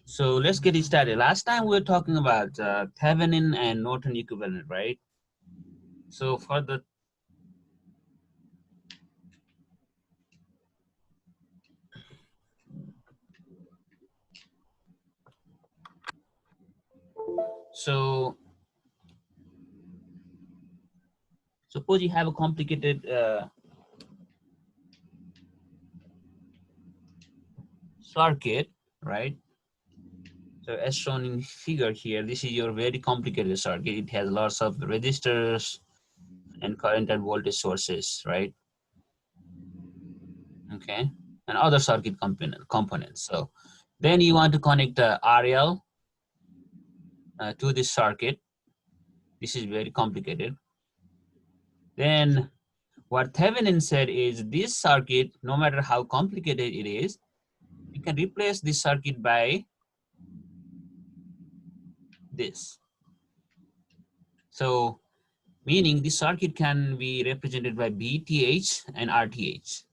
So let's get it started. Last time we were talking about Thevenin and Norton equivalent, right? So for the so suppose you have a complicated circuit, right? So as shown in figure here, this is your very complicated circuit. It has lots of resistors and current and voltage sources, right? Okay, and other circuit components. So then you want to connect the RL to this circuit. This is very complicated. Then what Thevenin said is this circuit, no matter how complicated it is, you can replace this circuit by this. So meaning this circuit can be represented by VTH and RTH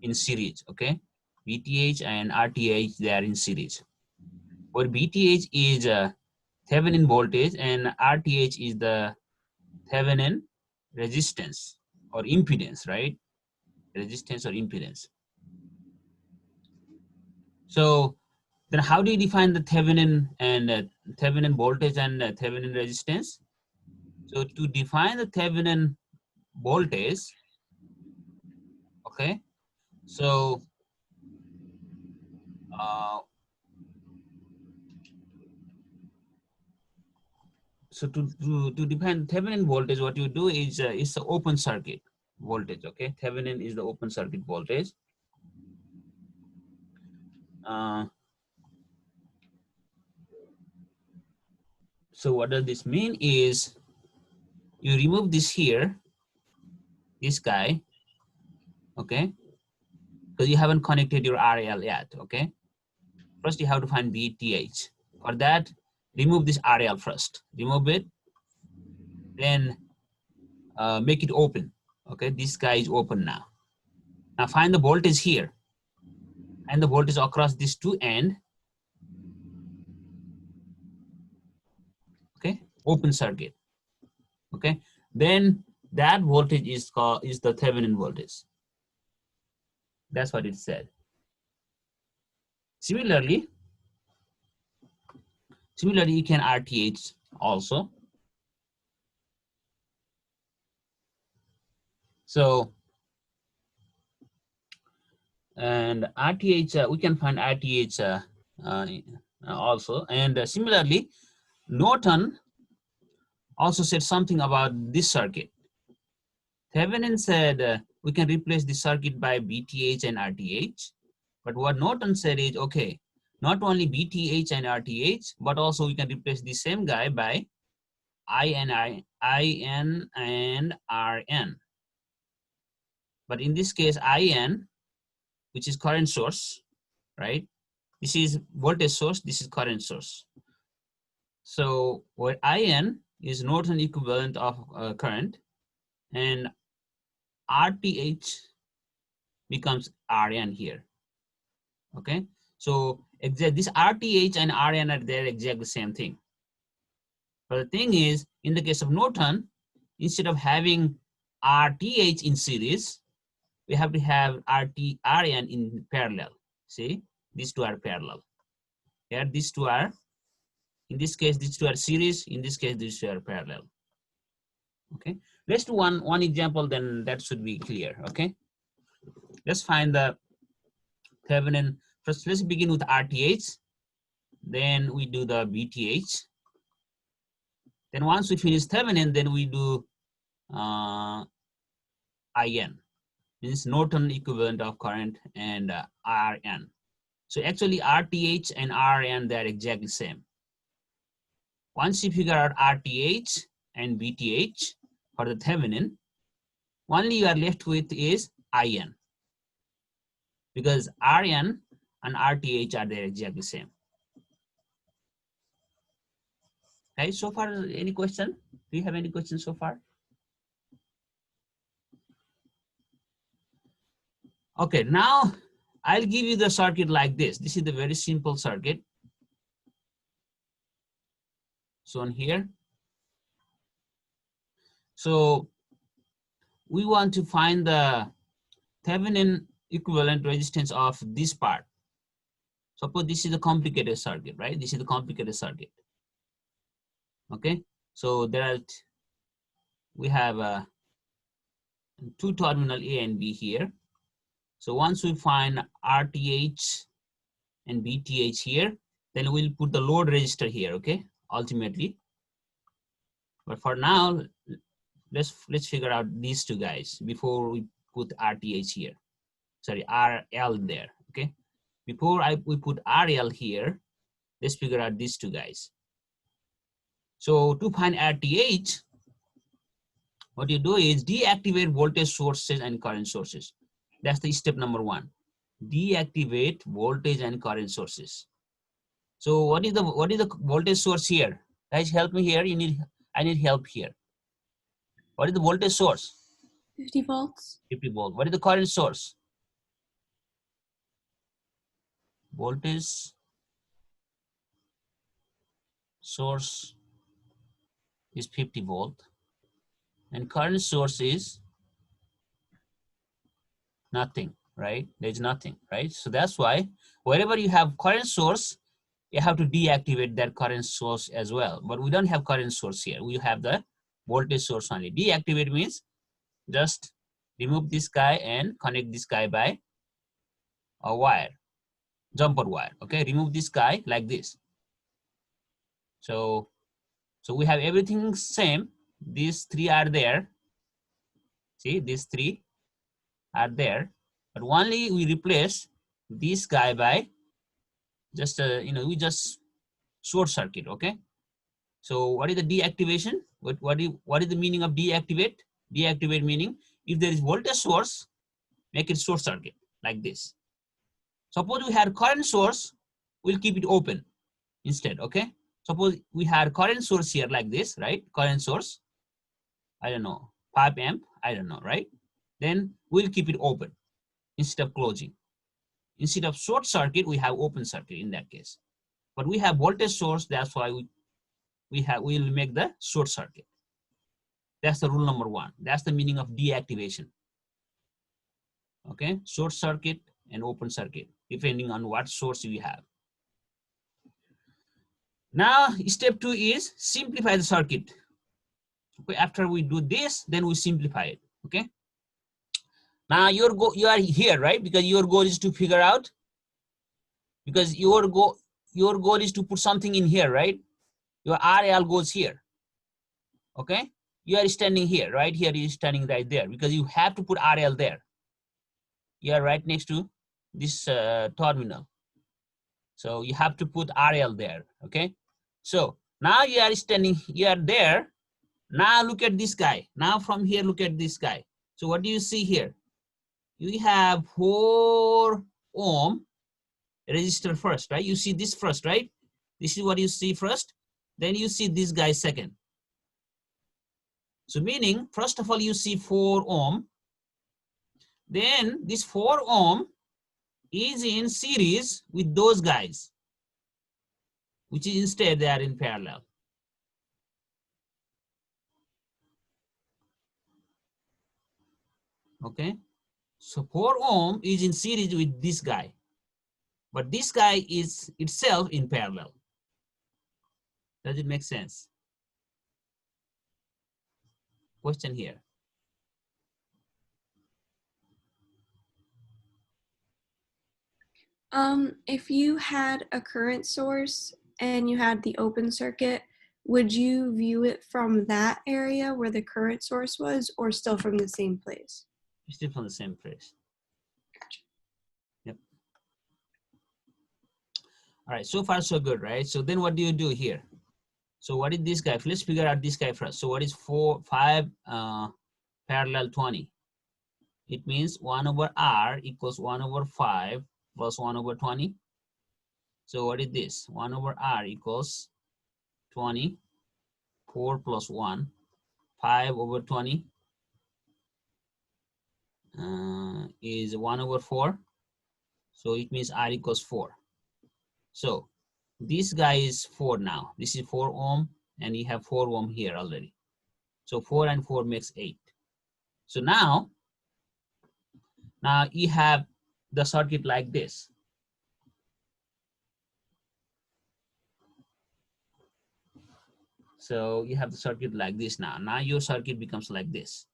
in series, okay? VTH and RTH, they are in series. Where VTH is Thevenin voltage and RTH is the Thevenin resistance or impedance, right? Resistance or impedance. So then how do you define the Thevenin and Thevenin voltage and Thevenin resistance? So to define the Thevenin voltage, okay, so to define Thevenin voltage, what you do is it's the open circuit voltage, okay? Thevenin is the open circuit voltage. So what does this mean is you remove this here, this guy, okay? Because you haven't connected your RL yet, okay? First you have to find VTH. For that, remove this RL first. Remove it, then make it open, okay? This guy is open now. Now find the voltage here and the voltage across these two ends, okay? Open circuit, okay? Then that voltage is the Thevenin voltage. That's what it said. Similarly, you can RTH also. So, and RTH, we can find RTH also. And similarly, Norton also said something about this circuit. Thevenin said we can replace the circuit by VTH and RTH. But what Norton said is, okay, not only VTH and RTH, but also we can replace the same guy by IN and RN. But in this case, IN, which is current source, right? This is voltage source, this is current source. So where IN is Norton equivalent of current, and RTH becomes RN here, okay? So this RTH and RN are there exactly the same thing. But the thing is, in the case of Norton, instead of having RTH in series, we have to have RN in parallel. See, these two are parallel. Here, these two are, in this case, these two are series. In this case, these two are parallel. Okay, let's do one example, then that should be clear. Okay, let's find the Thevenin. First, let's begin with RTH. Then we do the VTH. Then once we finish Thevenin, then we do IN, means Norton equivalent of current, and RN. So actually RTH and RN, they're exactly same. Once you figure out RTH and VTH for the Thevenin, only you are left with is IN, because RN and RTH are there exactly same. Okay, so far, any question? Do you have any questions so far? Okay, now I'll give you the circuit like this. This is the very simple circuit. shown here. So we want to find the Thevenin equivalent resistance of this part. Suppose this is a complicated circuit, right? This is the complicated circuit. Okay, so we have two terminal A and B here. So once we find RTH and BTH here, then we'll put the load resistor here, okay, ultimately. But for now, let's figure out these two guys before we put RTH here. Sorry, RL there, okay? Before we put RL here, let's figure out these two guys. So to find RTH, what you do is deactivate voltage sources and current sources. That's the step number one. Deactivate voltage and current sources. So what is the voltage source here? Guys, help me here. I need help here. What is the voltage source? 50 volts. 50 volt. What is the current source? Voltage source is 50 volt and current source is nothing, right? There's nothing, right? So that's why wherever you have current source, you have to deactivate that current source as well. But we don't have current source here. We have the voltage source only. Deactivate means just remove this guy and connect this guy by a wire, jumper wire. Okay, remove this guy like this. So we have everything same. These three are there. See, these three are there, but only we replace this guy by just we just short circuit. Okay, so what is the deactivation? What is the meaning of deactivate? Deactivate meaning if there is voltage source, make it short circuit like this. Suppose we had current source, we'll keep it open instead. Okay, suppose we had current source here like this, right? Current source, I don't know, 5 amp, I don't know, right? Then we'll keep it open instead of closing. Instead of short circuit, we have open circuit in that case. But we have voltage source, that's why we'll make the short circuit. That's the rule number one. That's the meaning of deactivation. Okay, short circuit and open circuit, depending on what source we have. Now, step two is simplify the circuit. Okay, after we do this, then we simplify it. Okay. Now you are here, right? Because your goal is to figure out. Because your goal is to put something in here, right? Your RL goes here. Okay. You are standing here, right? Here you are standing right there because you have to put RL there. You are right next to this terminal. So you have to put RL there. Okay. So now you are standing, you are there. Now look at this guy. Now from here, look at this guy. So what do you see here? You have 4 ohm resistor first, right? You see this first, right? This is what you see first. Then you see this guy second. So meaning, first of all, you see 4 ohm. Then this 4 ohm is in series with those guys, which is instead they are in parallel. Okay. So 4 ohm is in series with this guy, but this guy is itself in parallel. Does it make sense? Question here. If you had a current source and you had the open circuit, would you view it from that area where the current source was, or still from the same place? Still from the same place. Gotcha. Yep. All right, so far so good, right? So then what do you do here? So what is this guy? Let's figure out this guy first. So what is 5 parallel 20? It means 1 over R equals 1 over 5 plus 1 over 20. So what is this? 1 over R equals 20, 4 plus 1, 5 over 20 is 1 over 4. So it means R equals 4. So this guy is 4 now. This is 4 ohm and you have 4 ohm here already. So 4 and 4 makes 8. So now you have the circuit like this. So you have the circuit like this now. Now your circuit becomes like this.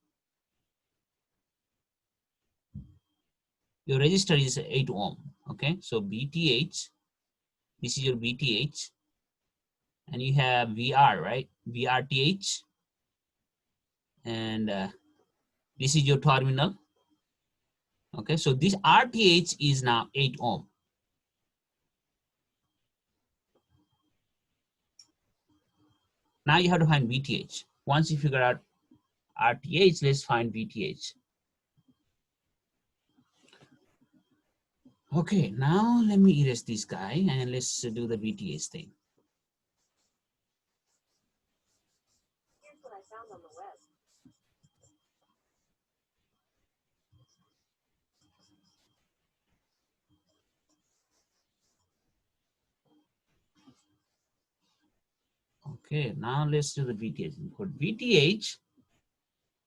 Your resistor is 8 ohm. Okay, so VTH, this is your VTH, and you have VR, right? VRTH, and this is your terminal. Okay, so this RTH is now 8 ohm. Now you have to find VTH. Once you figure out RTH, let's find VTH. Okay, now let me erase this guy and let's do the VTH thing. Here's what I found on the web. Okay, now let's do the VTH. For VTH,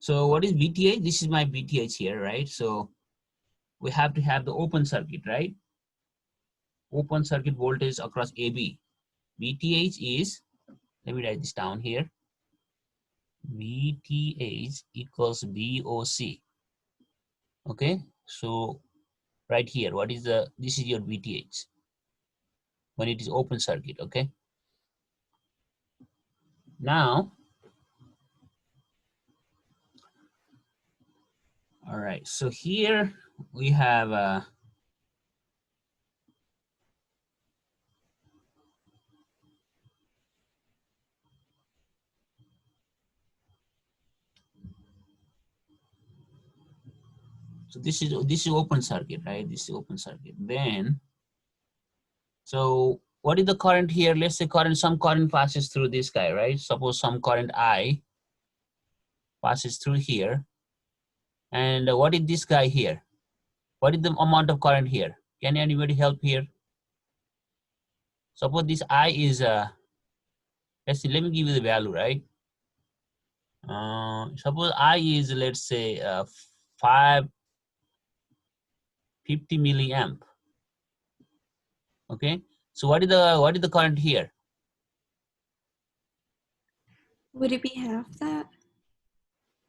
so what is VTH? This is my VTH here, right? So we have to have the open circuit, right? Open circuit voltage across AB. VTH is, let me write this down here. VTH equals VOC. Okay, so right here, what is this is your VTH when it is open circuit, okay? Now, all right, so here we have so this is open circuit, right? This is open circuit. Then, so what is the current here? Let's say some current passes through this guy, right? Suppose some current I passes through here. And what is this guy here? What is the amount of current here? Can anybody help here? Suppose this I is, let's see, let me give you the value, right? Suppose I is, let's say, 550 milliamp. Okay. So what is the current here? Would it be half that?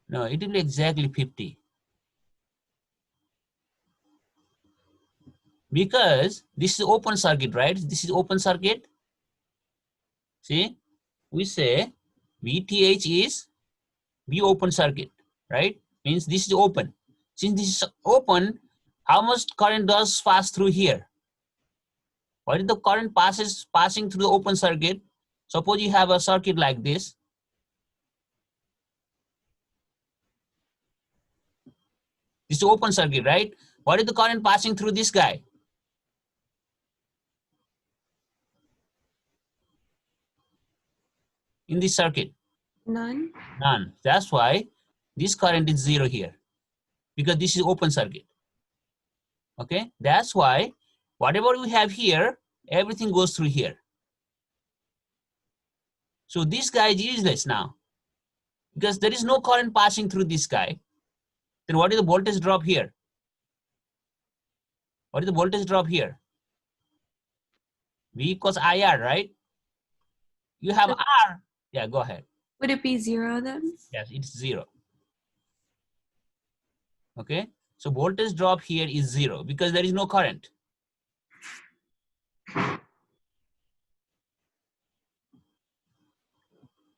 No, it will be exactly 50. Because this is open circuit, right? This is open circuit. See, we say VTH is V open circuit, right? Means this is open. Since this is open, how much current does pass through here? What is the current passing through the open circuit? Suppose you have a circuit like this. This is open circuit, right? What is the current passing through this guy? In this circuit? None? None. That's why this current is 0 here, because this is open circuit. Okay, that's why whatever we have here, everything goes through here. So this guy is useless now, because there is no current passing through this guy. Then what is the voltage drop here? What is the voltage drop here? V equals IR, right? You have So R. Yeah, go ahead. would it be 0 then? Yes, it's 0. Okay, so voltage drop here is 0 because there is no current.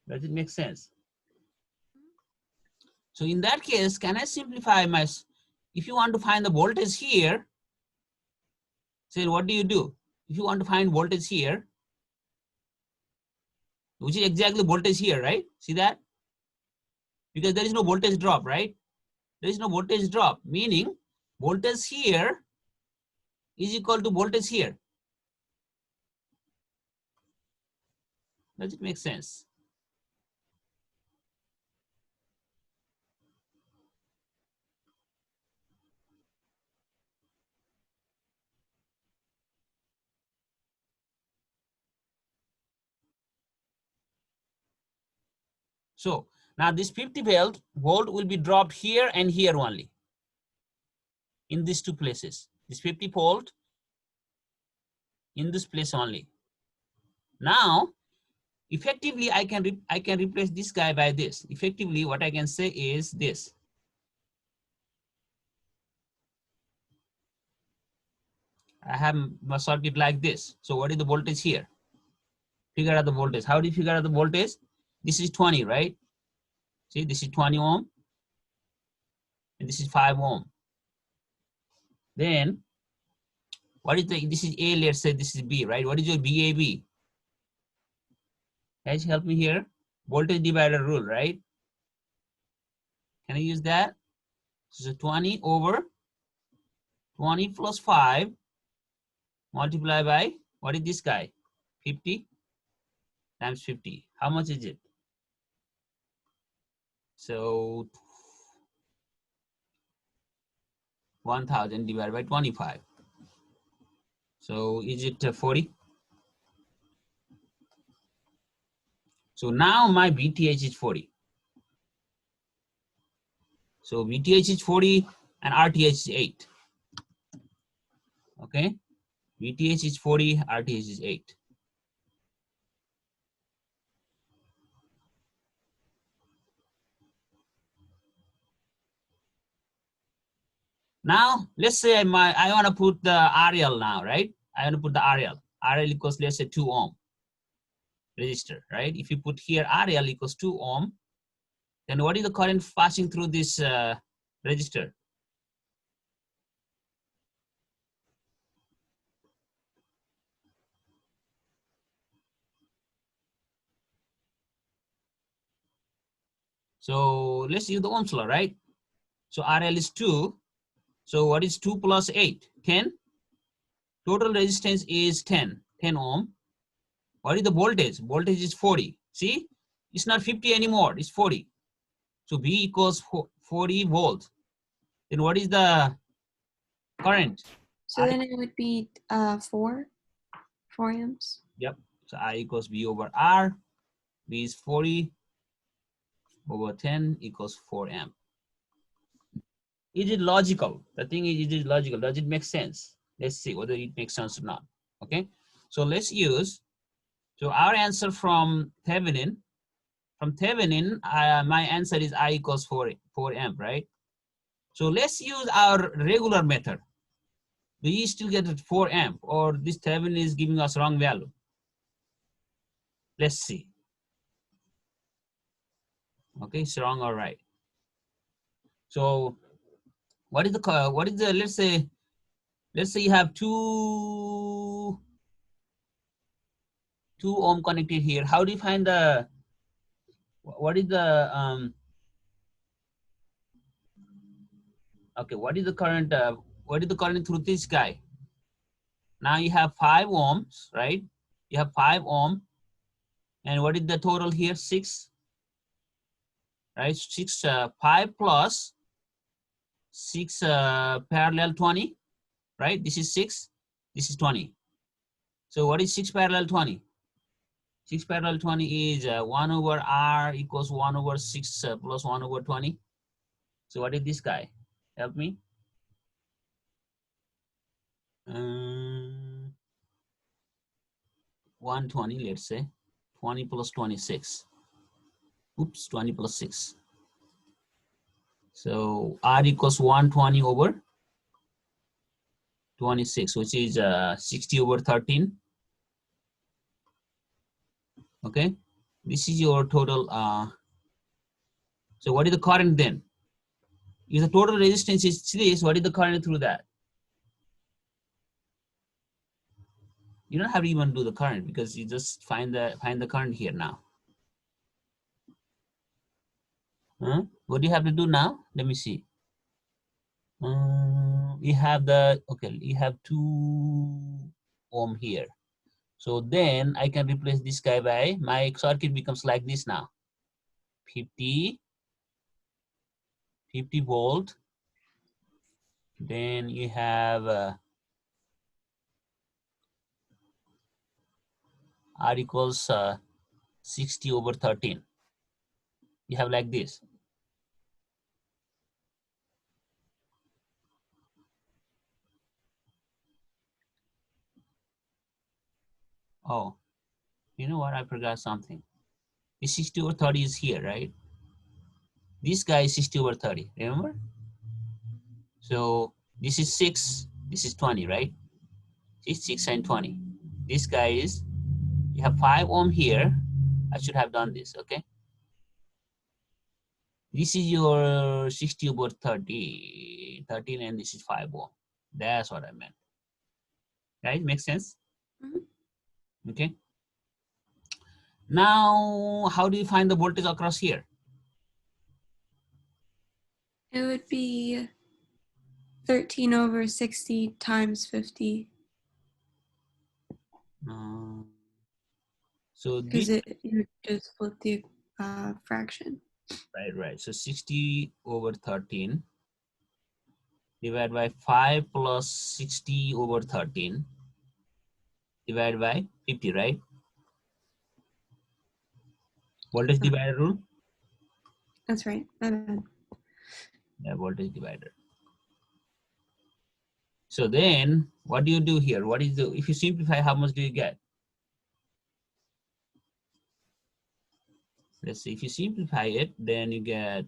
Does it make sense? So in that case, can I simplify my, if you want to find the voltage here, say what do you do? If you want to find voltage here, which is exactly voltage here, right? See that? Because there is no voltage drop, right? There is no voltage drop, meaning voltage here is equal to voltage here. Does it make sense? So now this 50 volt will be dropped here and here only, in these two places. This 50 volt in this place only. Now, effectively, I can replace this guy by this. Effectively, what I can say is this. I have my circuit like this. So what is the voltage here? Figure out the voltage. How do you figure out the voltage? This is 20, right? See, this is 20 ohm, and this is 5 ohm. Then, what is this is A, let's say this is B, right? What is your BAB? Guys, help me here. Voltage divider rule, right? Can I use that? So 20 over 20 plus 5 multiplied by, what is this guy? 50 times 50. How much is it? So 1000 divided by 25. So is it 40? So now my VTH is 40. So VTH is 40 and RTH is 8. Okay, VTH is 40, RTH is 8. Now let's say I want to put the RL now, right? I want to put the RL. RL equals, let's say, 2 ohm resistor, right? If you put here RL equals 2 ohm, then what is the current passing through this resistor? So let's use the Ohm's law, right? So RL is 2. So what is 2 plus 8? 10. Total resistance is 10 ohm. What is the voltage? Voltage is 40. See, it's not 50 anymore, it's 40. So V equals 40 volt. Then what is the current? So then it would be 4 amps. Yep. So I equals V over R. V is 40 over 10 equals 4 amp. Is it logical? The thing is it logical? Does it make sense? Let's see whether it makes sense or not. Okay. So let's use, so our answer from Thevenin, my answer is I equals 4 amp, right? So let's use our regular method. Do you still get it 4 amp, or this Thevenin is giving us wrong value? Let's see. Okay, it's wrong or right. So what is the let's say you have two ohm connected here. How do you find the, what is the okay, what is the current through this guy? Now you have 5 ohms, right? You have 5 ohm, and what is the total here? 6, right? 6 5 plus 6 parallel 20, right? This is 6, this is 20. So what is 6 parallel 20? 6 parallel 20 is 1 over R equals 1 over 6 plus 1 over 20. So what is this guy? Help me. 120, let's say. 20 plus 26. Oops, 20 plus 6. So R equals 120 over 26, which is 60 over 13. Okay, this is your total. So what is the current then? If the total resistance is this, what is the current through that? You don't have to even do the current, because you just find the current here now. Huh? What do you have to do now? Let me see. You have you have 2 ohm here. So then I can replace this guy by, my circuit becomes like this now. 50 volt. Then you have R equals 60 over 13. You have like this. Oh, you know what? I forgot something. The 60 over 30 is here, right? This guy is 60 over 30, remember? So this is 6, this is 20, right? It's 6 and 20. This guy is, you have 5 ohm here. I should have done this, okay? This is your 60 over 30, 13, and this is 5 ohm. That's what I meant. Right? Makes sense? Mhm. Okay. Now, how do you find the voltage across here? It would be 13 over 60 times 50 So because this, you just split the fraction. right. So 60 over 13 divided by 5 plus 60 over 13 divided by 50, right? Voltage divider rule? That's right. My bad. Yeah, voltage divider. So then what do you do here? What is the, if you simplify, how much do you get? Let's see, if you simplify it, then you get,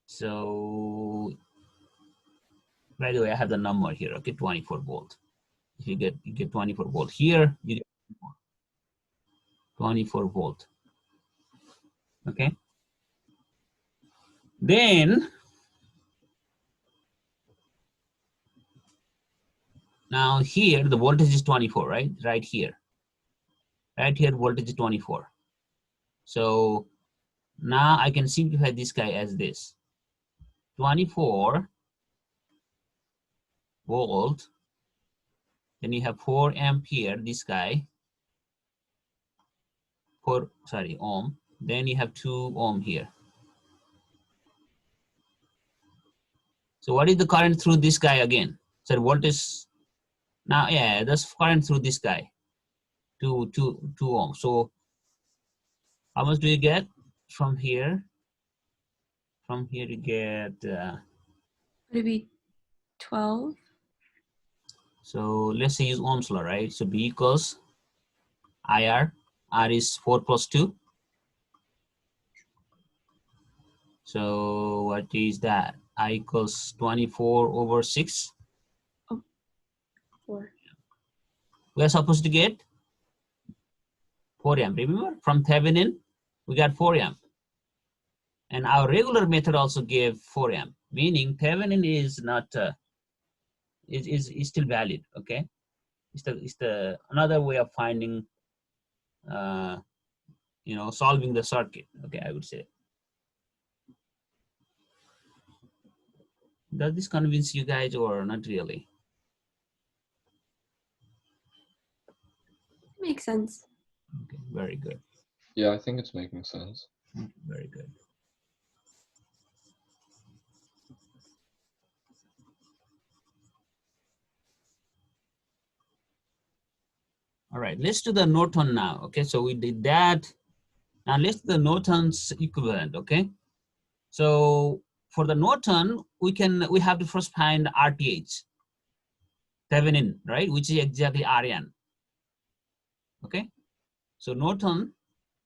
so by the way, I have the number here, okay, 24 volt. If you get 24 volt here, you get 24 volt, okay? Then, now here, the voltage is 24, right? Right here, voltage is 24. So now I can simplify this guy as this, 24 volt, then you have 4 ampere, this guy, 4, sorry, ohm, then you have 2 ohm here. So what is the current through this guy again? So voltage, now, yeah, that's current through this guy, 2 ohm. So how much do you get from here? From here you get, Would it be 12? so let's say use Ohm's law, right? So B equals IR, R is 4 plus 2. So what is that? I equals 24 over 6. 4. We are supposed to get 4 amp. Remember, from Thevenin, we got 4 amp. And our regular method also gave 4 amp, meaning Thevenin is not, is still valid, okay? It's the another way of finding, solving the circuit, okay, I would say. Does this convince you guys or not really? Makes sense. Okay, very good. Yeah, I think it's making sense. Very good. All right, let's do the Norton now. Okay, so we did that. Now let's do the Norton's equivalent. Okay, so for the Norton, we have to first find RTH, Thevenin, right, which is exactly RN. Okay, so Norton,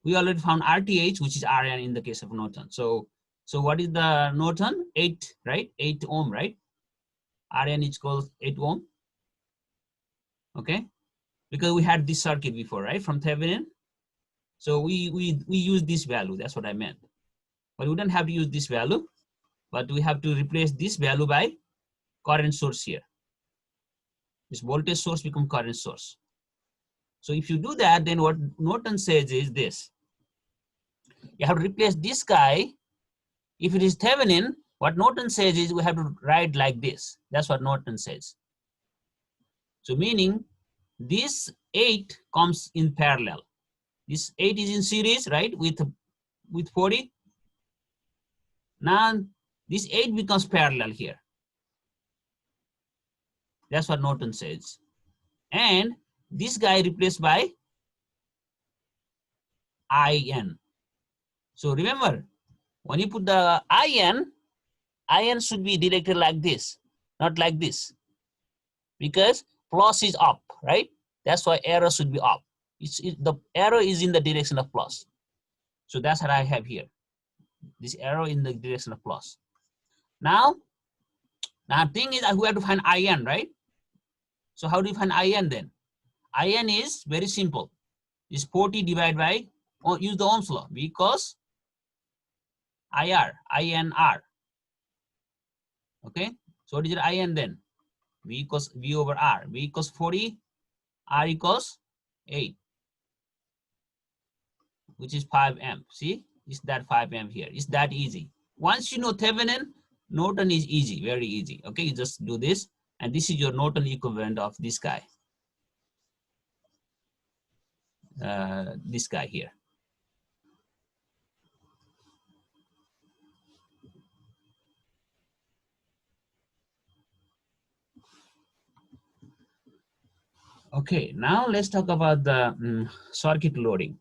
we already found RTH, which is RN in the case of Norton. So what is the Norton? 8, right? 8 ohm, right? RN is equals 8 ohm. Okay, because we had this circuit before, right, from Thevenin. So we use this value. That's what I meant. But we don't have to use this value, but we have to replace this value by current source here. This voltage source become current source. So if you do that, then what Norton says is this. You have to replace this guy. If it is Thevenin, what Norton says is we have to write like this. That's what Norton says. So meaning this 8 comes in parallel. This 8 is in series, right, with 40. Now this 8 becomes parallel here. That's what Norton says. And this guy replaced by IN. So remember, when you put the IN should be directed like this, not like this, because plus is up, right? That's why arrow should be up. The arrow is in the direction of plus. So that's what I have here. This arrow in the direction of plus. Now thing is that we have to find IN, right? So how do you find IN then? IN is very simple. It's 40 divided by, use the Ohm's law, because INR. Okay, so what is your IN then? V equals V over R. V equals 40, R equals 8, which is 5 amp. See, it's that 5 amp here. It's that easy. Once you know Thevenin, Norton is easy, very easy. Okay, you just do this, and this is your Norton equivalent of this guy. This guy here. Okay, now let's talk about the circuit loading.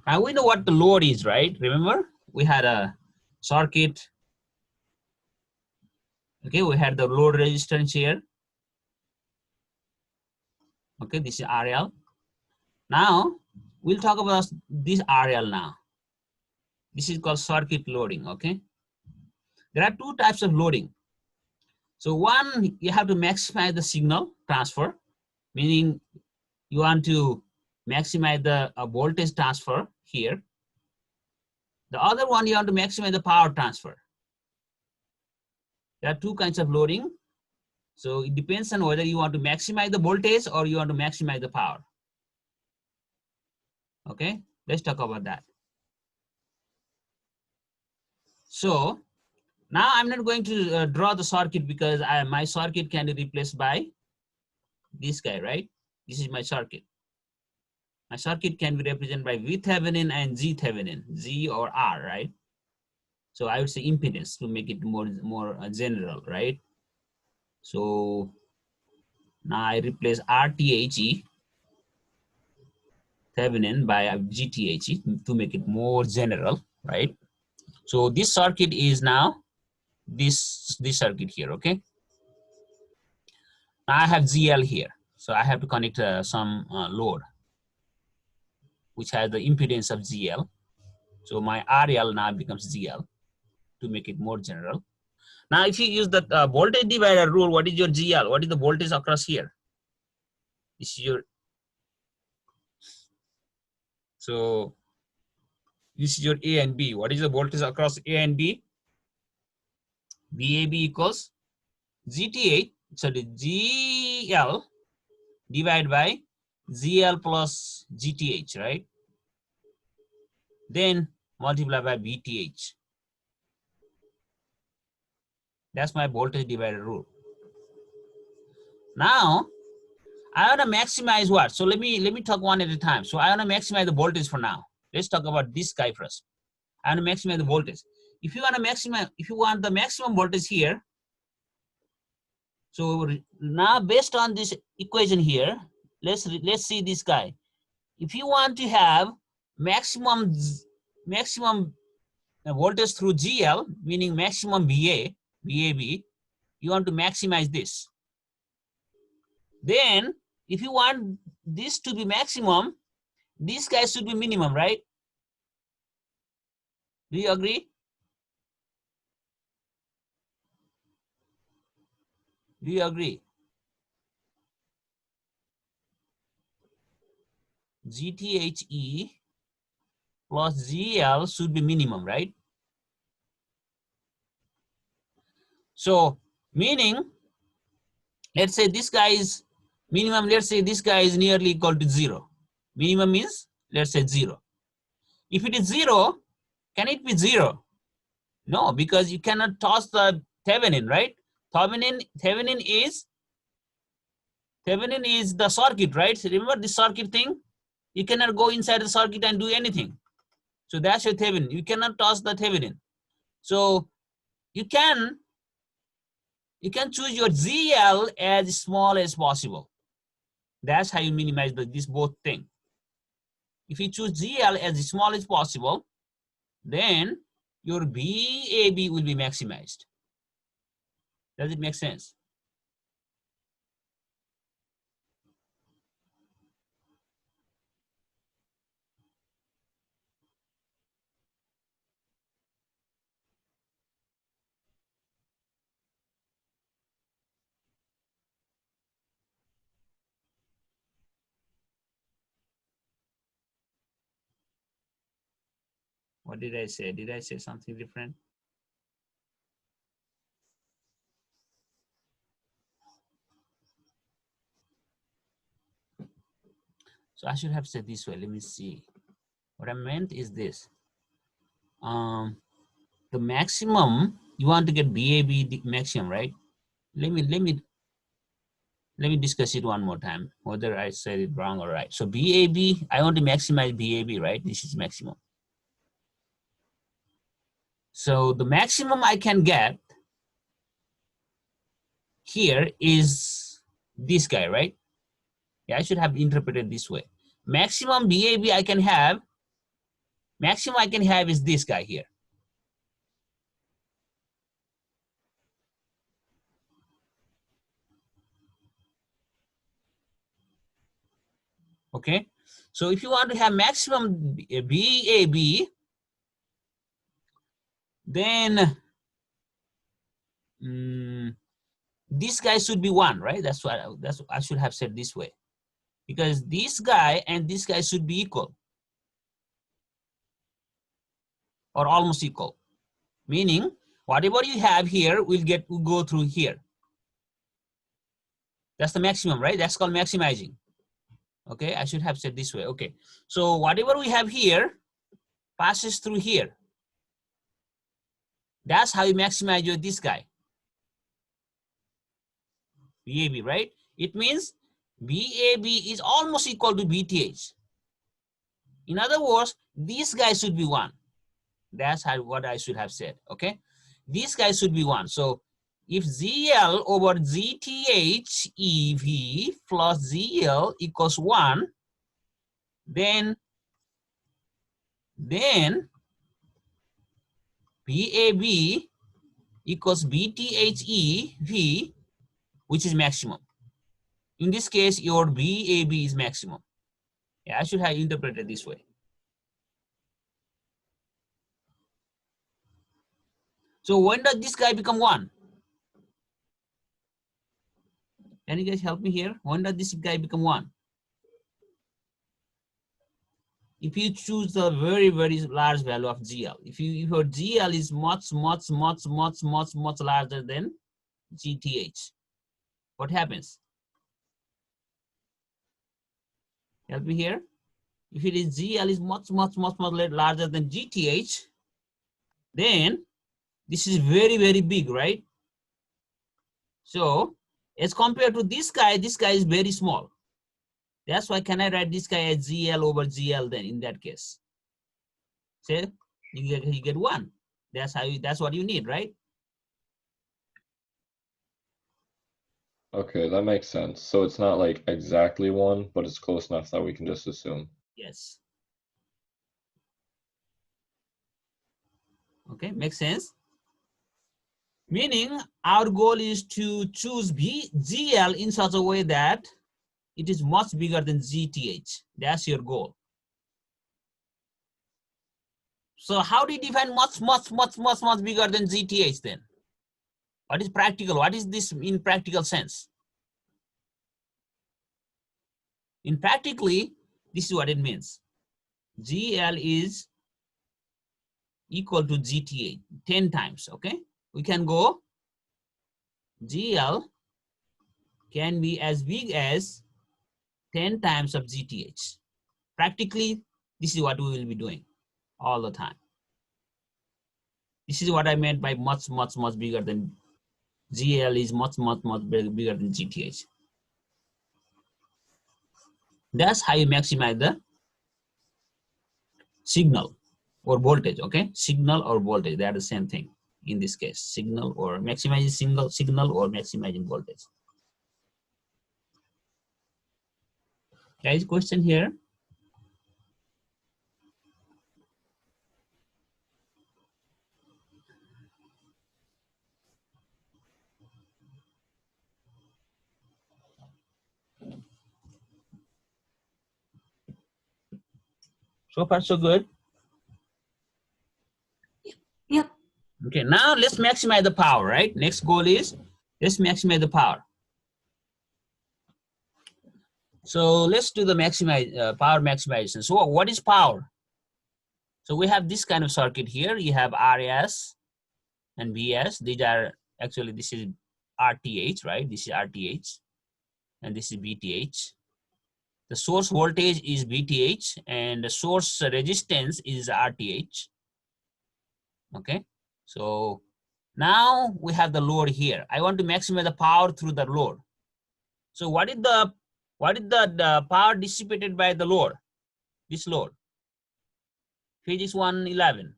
Now we know what the load is, right? Remember, we had a circuit. Okay, we had the load resistance here. Okay, this is RL. Now we'll talk about this RL now. This is called circuit loading. Okay, there are two types of loading. So one, you have to maximize the signal transfer, meaning you want to maximize the voltage transfer here. The other one, you want to maximize the power transfer. There are two kinds of loading. So it depends on whether you want to maximize the voltage or you want to maximize the power. Okay, let's talk about that. So now I'm not going to draw the circuit because my circuit can be replaced by this guy, right? This is my circuit. My circuit can be represented by V Thevenin and Z Thevenin, Z or R, right? So I would say impedance to make it more general, right? So now I replace RTHE Thevenin by GTHE to make it more general, right? So this circuit is now this circuit here, okay? Now I have ZL here, so I have to connect some load, which has the impedance of ZL. So my RL now becomes ZL to make it more general. Now, if you use the voltage divider rule, what is your GL? What is the voltage across here? This is your, so this is your A and B. What is the voltage across A and B? VAB equals GTH, sorry, GL divided by ZL plus GTH, right? Then multiply by VTH. That's my voltage divider rule. Now, I want to maximize what? So let me talk one at a time. So I want to maximize the voltage for now. Let's talk about this guy first. I want to maximize the voltage. If you want the maximum voltage here, so now based on this equation here, let's see this guy. If you want to have maximum voltage through GL, meaning maximum VAB, you want to maximize this. Then if you want this to be maximum, this guy should be minimum, right? Do you agree? Do you agree? GTHE plus GL should be minimum, right? So meaning, let's say this guy is minimum, let's say this guy is nearly equal to 0. Minimum is, let's say 0. If it is 0, can it be 0? No, because you cannot toss the Thevenin, right? Thevenin is the circuit, right? So remember this circuit thing? You cannot go inside the circuit and do anything. So that's your Thevenin. You cannot toss the Thevenin. So you can You can choose your ZL as small as possible. That's how you minimize this both thing. If you choose ZL as small as possible, then your BAB will be maximized. Does it make sense? What did I say? Did I say something different? So I should have said this way. Let me see. What I meant is this. The maximum, you want to get BAB the maximum, right? Let me discuss it one more time, whether I said it wrong or right. So BAB, I want to maximize BAB, right? This is maximum. So the maximum I can get here is this guy, right? Yeah, I should have interpreted this way. Maximum BAB I can have, maximum I can have is this guy here. Okay, so if you want to have maximum BAB, then this guy should be 1, right? That's what I should have said this way, because this guy and this guy should be equal or almost equal, meaning whatever you have here will go through here. That's the maximum, right? That's called maximizing. Okay, I should have said this way. Okay, so whatever we have here passes through here. That's how you maximize this guy, BAB, right? It means BAB is almost equal to BTH. In other words, this guy should be 1. That's what I should have said, okay? This guy should be 1. So if ZL over ZTH EV plus ZL equals 1, then BAB equals BTH EV, which is maximum. In this case, your BAB is maximum. Yeah, I should have interpreted this way. So when does this guy become 1? Can you guys help me here? When does this guy become 1? If you choose a very, very large value of GL, if your GL is much larger than GTH, what happens? Help me here. If it is GL is much larger than GTH, then this is very, very big, right? So as compared to this guy is very small. That's why can I write this guy as GL over GL then in that case? Say you get 1. That's what you need, right? Okay, that makes sense. So it's not like exactly 1, but it's close enough that we can just assume. Yes. Okay, makes sense. Meaning our goal is to choose GL in such a way that it is much bigger than GTH. That's your goal. So how do you define much bigger than GTH then? What is practical? What is this in practical sense? In practically, this is what it means. GL is equal to GTH 10 times, okay? We can go GL can be as big as 10 times of GTH. Practically, this is what we will be doing all the time. This is what I meant by much bigger than GL is much bigger than GTH. That's how you maximize the signal or voltage, okay? Signal or voltage, they are the same thing. in this case, signal or maximizing single signal or maximizing voltage. Guys, question here? So far, so good. Yep. Okay, now let's maximize the power, right? Next goal is let's maximize the power. So let's do the power maximization. So what is power? So we have this kind of circuit here. You have RS and VS. These are actually, this is RTH, right? This is RTH and this is VTH. The source voltage is VTH and the source resistance is RTH. Okay, so now we have the load here. I want to maximize the power through the load. So what is the power dissipated by the load? This load. Physics 111.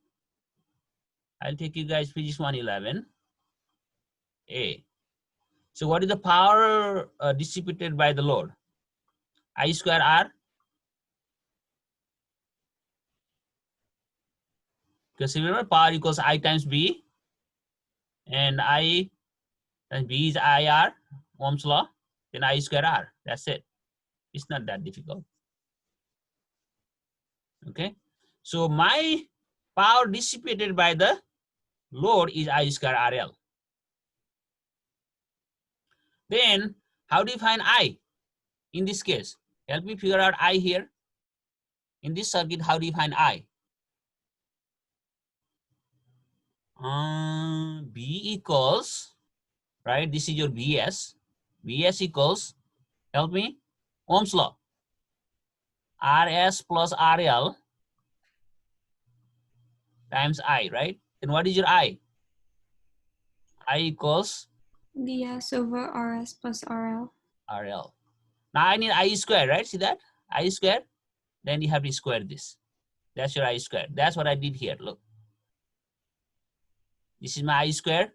I'll take you guys physics 111. A. So what is the power dissipated by the load? I square R. Because remember, power equals I times B, and I times B is IR, Ohm's law, then I square R. That's it. It's not that difficult. Okay. So my power dissipated by the load is I square RL. Then how do you find I in this case? Help me figure out I here. In this circuit, how do you find I? B equals, right? This is your VS. VS equals, help me, Ohm's law. RS plus RL times I, right? Then what is your I? I equals VS over RS plus RL. RL. Now I need I squared, right? See that? I squared. Then you have to square this. That's your I squared. That's what I did here. Look. This is my I squared.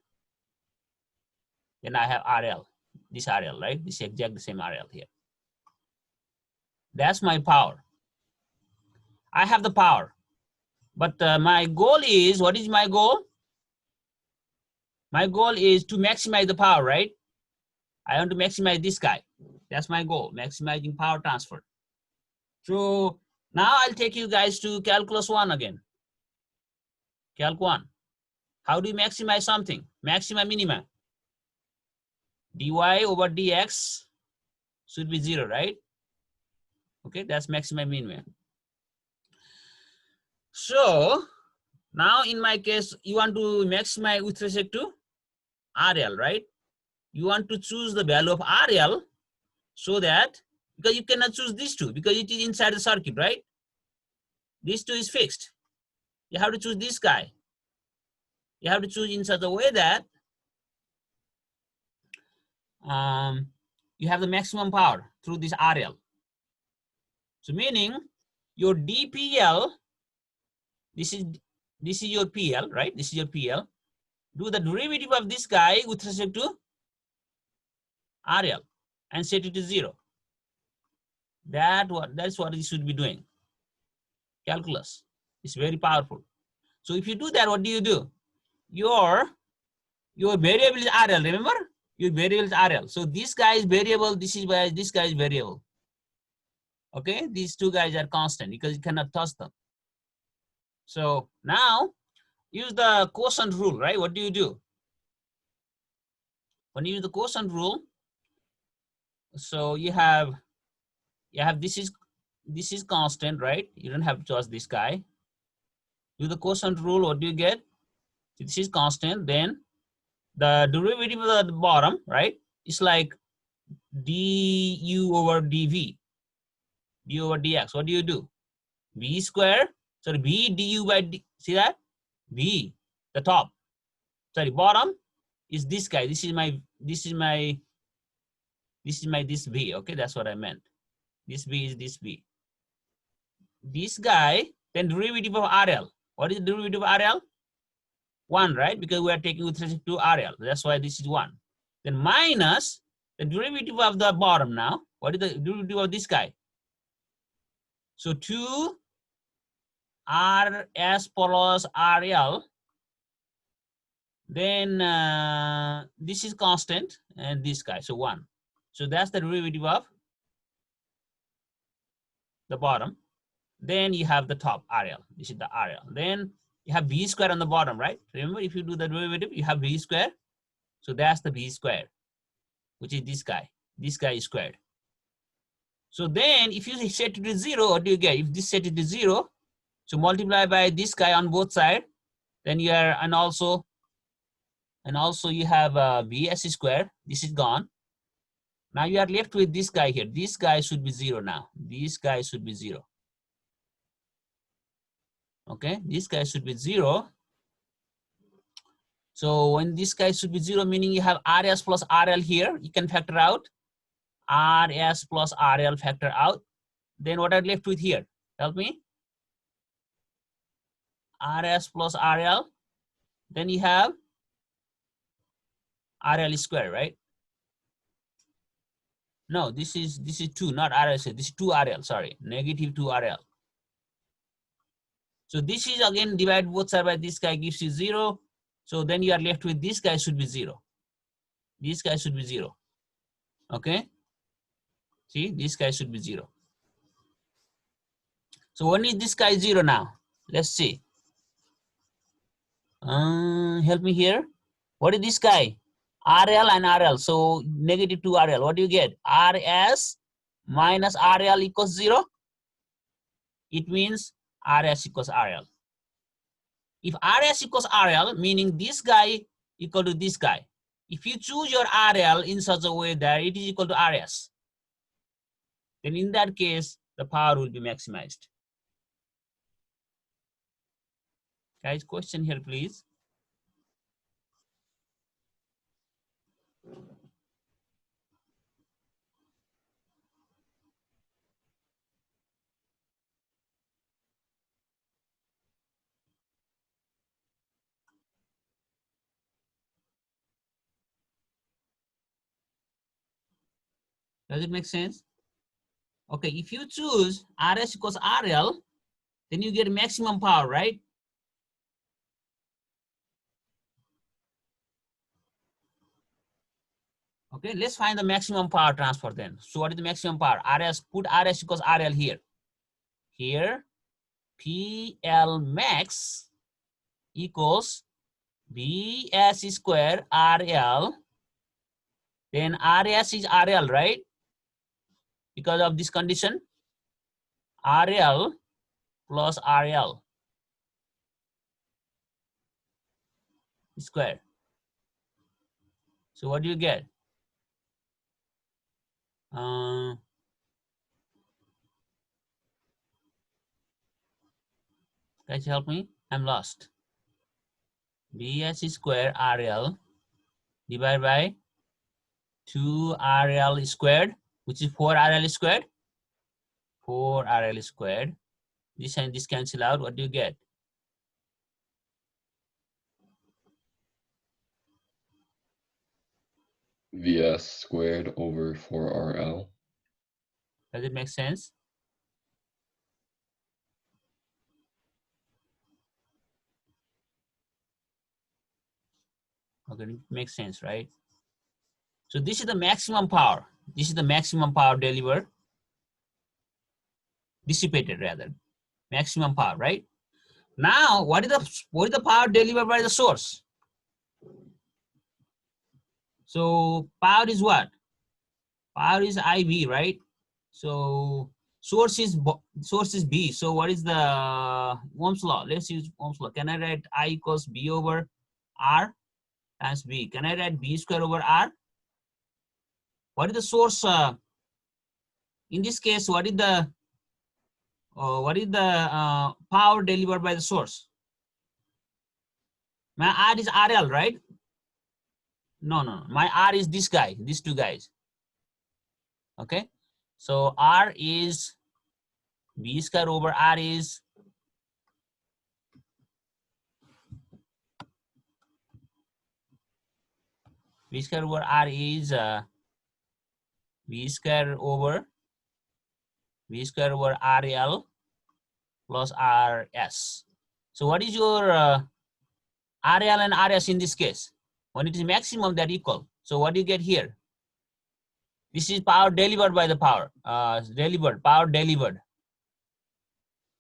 Then I have RL. This RL, right? This is exactly the same RL here. That's my power. I have the power. But my goal is, what is my goal? My goal is to maximize the power, right? I want to maximize this guy. That's my goal, maximizing power transfer. So now I'll take you guys to calculus 1 again. Calc 1. How do you maximize something? Maxima, minima. dy over dx should be 0, right? Okay, that's maxima, minima. So now in my case, you want to maximize with respect to RL, right? You want to choose the value of RL so that, because you cannot choose these two because it is inside the circuit, right? These two is fixed. You have to choose this guy. You have to choose in such a way that you have the maximum power through this RL. So meaning your DPL, this is your PL, right? This is your PL. Do the derivative of this guy with respect to RL and set it to 0. That's what you should be doing. Calculus is very powerful. So if you do that, what do? Your variable is RL, remember? Your variable is RL. So this guy is variable, this guy is variable. Okay, these two guys are constant because you cannot touch them. So now use the quotient rule, right? What do? When you use the quotient rule, so you have this is constant, right? You don't have to touch this guy. Do the quotient rule, what do you get? This is constant, then the derivative of the bottom, right? It's like du over dv, d over dx. What do? V square, sorry, b du by d, see that? B, the top, sorry, bottom is this guy. This is my this b, okay? That's what I meant. This b is this b. This guy, then derivative of RL. What is the derivative of RL? 1, right? Because we are taking with respect to RL. That's why this is 1. Then minus the derivative of the bottom now. What is the derivative of this guy? So 2 RS plus RL. Then this is constant and this guy, so 1. So that's the derivative of the bottom. Then you have the top RL. This is the RL. Then you have B square on the bottom, right? Remember, if you do the derivative, you have B square. So that's the B square, which is this guy. This guy is squared. So then if you set it to 0, what do you get? If this set it to 0, so multiply by this guy on both sides, then you are, and also you have BS square. This is gone. Now you are left with this guy here. This guy should be 0 now. This guy should be 0. Okay, this guy should be 0. So when this guy should be 0, meaning you have RS plus RL here, you can factor out. RS plus RL factor out. Then what are left with here? Help me. RS plus RL. Then you have RL square, right? No, this is 2, not RL. This is 2 RL, sorry, negative 2 RL. So this is again divide both sides by this guy gives you 0. So then you are left with this guy should be 0. This guy should be 0. Okay. See, this guy should be 0. So when is this guy 0 now? Let's see. Help me here. What is this guy? RL and RL. So negative 2 RL. What do you get? RS minus RL equals 0. It means RS equals RL. If RS equals RL, meaning this guy equal to this guy. If you choose your RL in such a way that it is equal to RS, then in that case, the power will be maximized. Guys, question here, please. Does it make sense? Okay, if you choose RS equals RL, then you get maximum power, right? Okay, let's find the maximum power transfer then. So what is the maximum power? RS, put RS equals RL here. Here, PL max equals BS square RL. Then RS is RL, right? Because of this condition, RL plus RL square. So what do you get? Guys, help me. I'm lost. BS square RL divided by 2 RL squared, which is 4 RL squared. 4 RL squared. This and this cancel out. What do you get? VS squared over 4RL. Does it make sense? Okay, it makes sense, right? So this is the maximum power. This is the maximum power delivered, dissipated rather. Maximum power, right? Now, what is the power delivered by the source? So power is what? Power is IV, right? So source is B. So what is the Ohm's law? Let's use Ohm's law. Can I write I equals B over R times B? Can I write B square over R? What is the source? In this case, what is the power delivered by the source? My R is RL, right? No. My R is this guy, these two guys. Okay. So R is B square over R is V square over R is V square over RL plus RS. So what is your RL and RS in this case? When it is maximum, they're equal. So what do you get here? This is power delivered by the power, power delivered.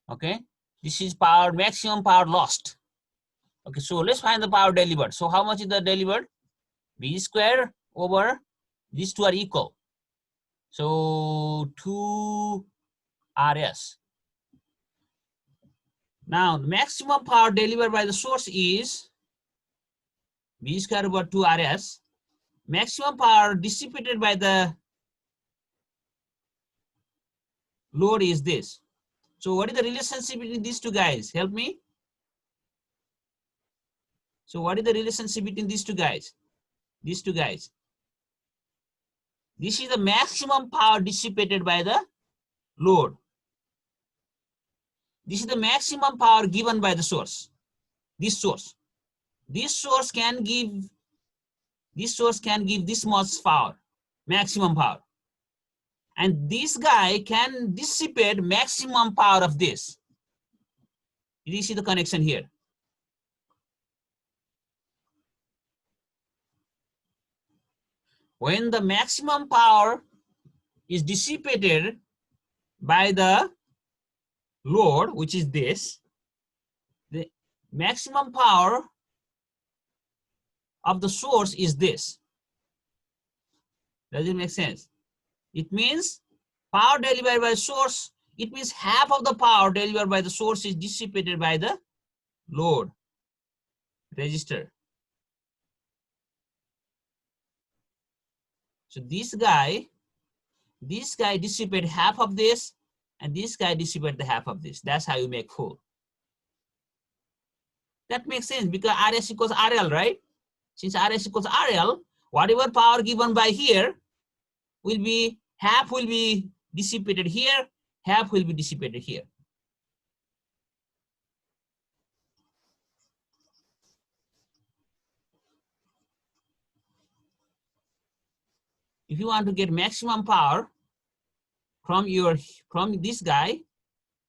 Okay, this is power, maximum power lost. Okay, so let's find the power delivered. So how much is the delivered? V square over, these two are equal. So 2 RS. Now, the maximum power delivered by the source is V square over 2 RS. Maximum power dissipated by the load is this. So what is the relationship between these two guys? Help me. So what is the relationship between these two guys? These two guys. This is the maximum power dissipated by the load. This is the maximum power given by the source. This source. This source can give this much power, maximum power. And this guy can dissipate maximum power of this. You see the connection here. When the maximum power is dissipated by the load, which is this, the maximum power of the source is this. Does it make sense? It means power delivered by the source, it means half of the power delivered by the source is dissipated by the load resistor. So this guy dissipate half of this, and this guy dissipate the half of this. That's how you make full. That makes sense because RS equals RL, right? Since RS equals RL, whatever power given by here will be, half will be dissipated here, half will be dissipated here. If you want to get maximum power from this guy,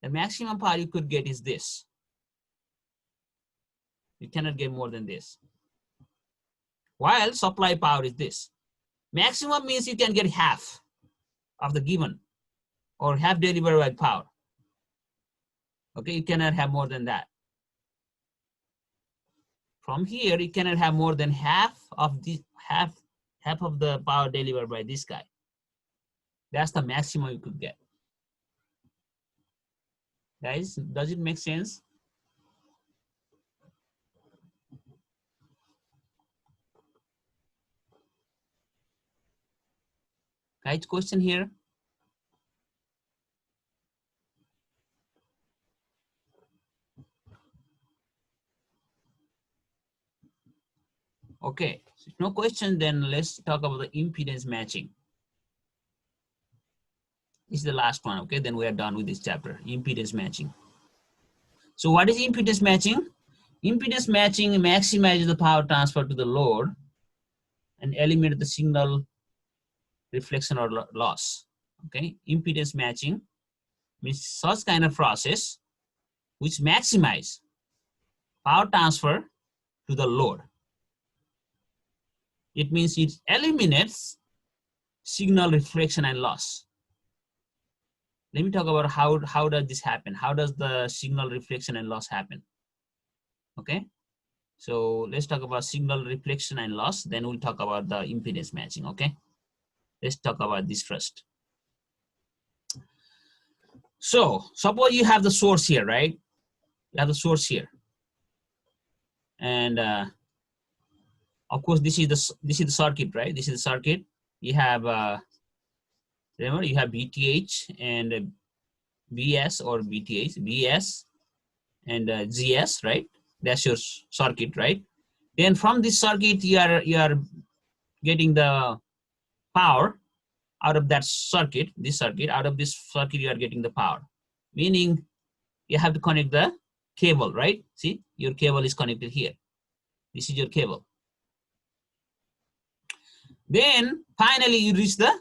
the maximum power you could get is this. You cannot get more than this. While supply power is this. Maximum means you can get half of the given or half delivered by power. Okay, you cannot have more than that. From here, you cannot have more than half of the half of the power delivered by this guy. That's the maximum you could get. Guys, does it make sense? Guys, question here? Okay, so no question, then let's talk about the impedance matching. This is the last one, okay? Then we are done with this chapter, impedance matching. So what is impedance matching? Impedance matching maximizes the power transfer to the load and eliminates the signal reflection or loss, okay? Impedance matching means such kind of process which maximize power transfer to the load. It means it eliminates signal reflection and loss. Let me talk about how does this happen? How does the signal reflection and loss happen? Okay, so let's talk about signal reflection and loss, then we'll talk about the impedance matching, okay? Let's talk about this first. So suppose you have the source here, right? You have the source here. And of course, this is the circuit, right? This is the circuit. You have, remember, you have VTH and BS or VTH, BS and GS, right? That's your circuit, right? Then from this circuit, you are getting the power out of that circuit, out of this circuit, you are getting the power. Meaning you have to connect the cable, right? See, your cable is connected here. This is your cable. Then finally you reach the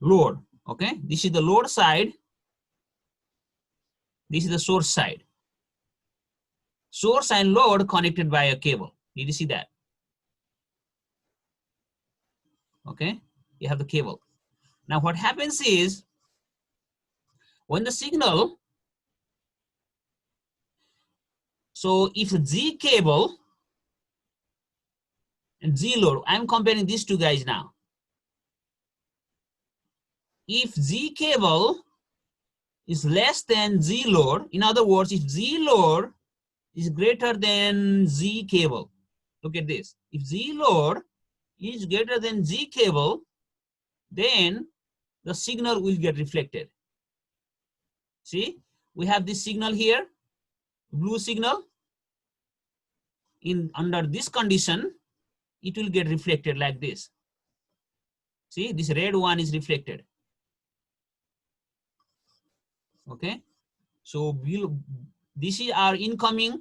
load. Okay, this is the load side. This is the source side. Source and load connected by a cable. Did you see that? Okay, you have the cable. Now what happens is when the signal, so if Z cable and Z load, I'm comparing these two guys now. If Z cable is less than Z load, in other words, if Z load is greater than Z cable, look at this. If Z load is greater than Z cable, then the signal will get reflected. See, we have this signal here, blue signal. Under this condition, it will get reflected like this. See, this red one is reflected. Okay, so this is our incoming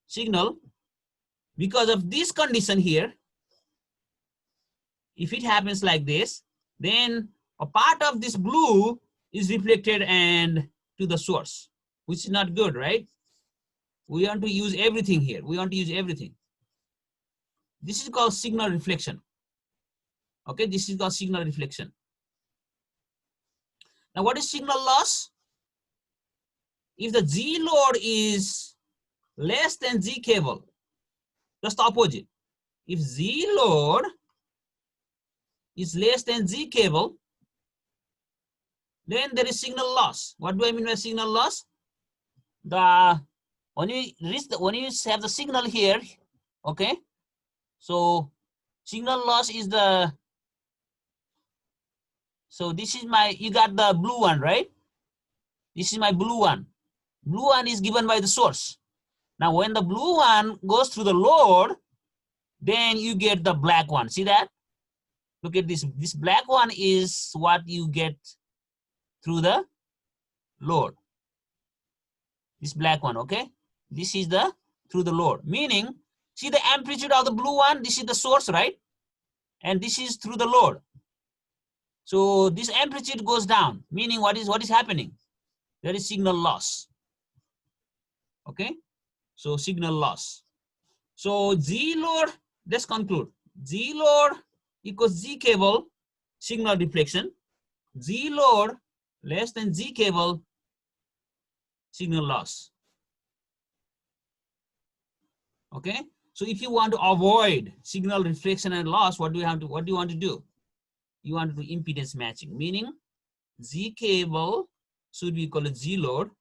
signal. Because of this condition here, if it happens like this, then a part of this blue is reflected and to the source, which is not good, right? We want to use everything here. We want to use everything. This is called signal reflection. Okay, this is called signal reflection. Now, what is signal loss? If the Z load is less than Z cable, just the opposite. If Z load is less than Z cable, then there is signal loss. What do I mean by signal loss? When you have the signal here, okay, so signal loss is the, so this is my, you got the blue one, right? This is my blue one. Blue one is given by the source. Now when the blue one goes through the load, then you get the black one. See that? Look at this. This black one is what you get through the load. This black one, okay? This is the through the load. Meaning, see the amplitude of the blue one? This is the source, right? And this is through the load. So this amplitude goes down. Meaning what is happening? There is signal loss. Okay? So signal loss. So Z load, let's conclude. Z load equals Z cable, signal deflection. Z load less than Z cable, signal loss. Okay? So if you want to avoid signal reflection and loss, what do you want to do? You want to do impedance matching, meaning Z cable should be equal to Z load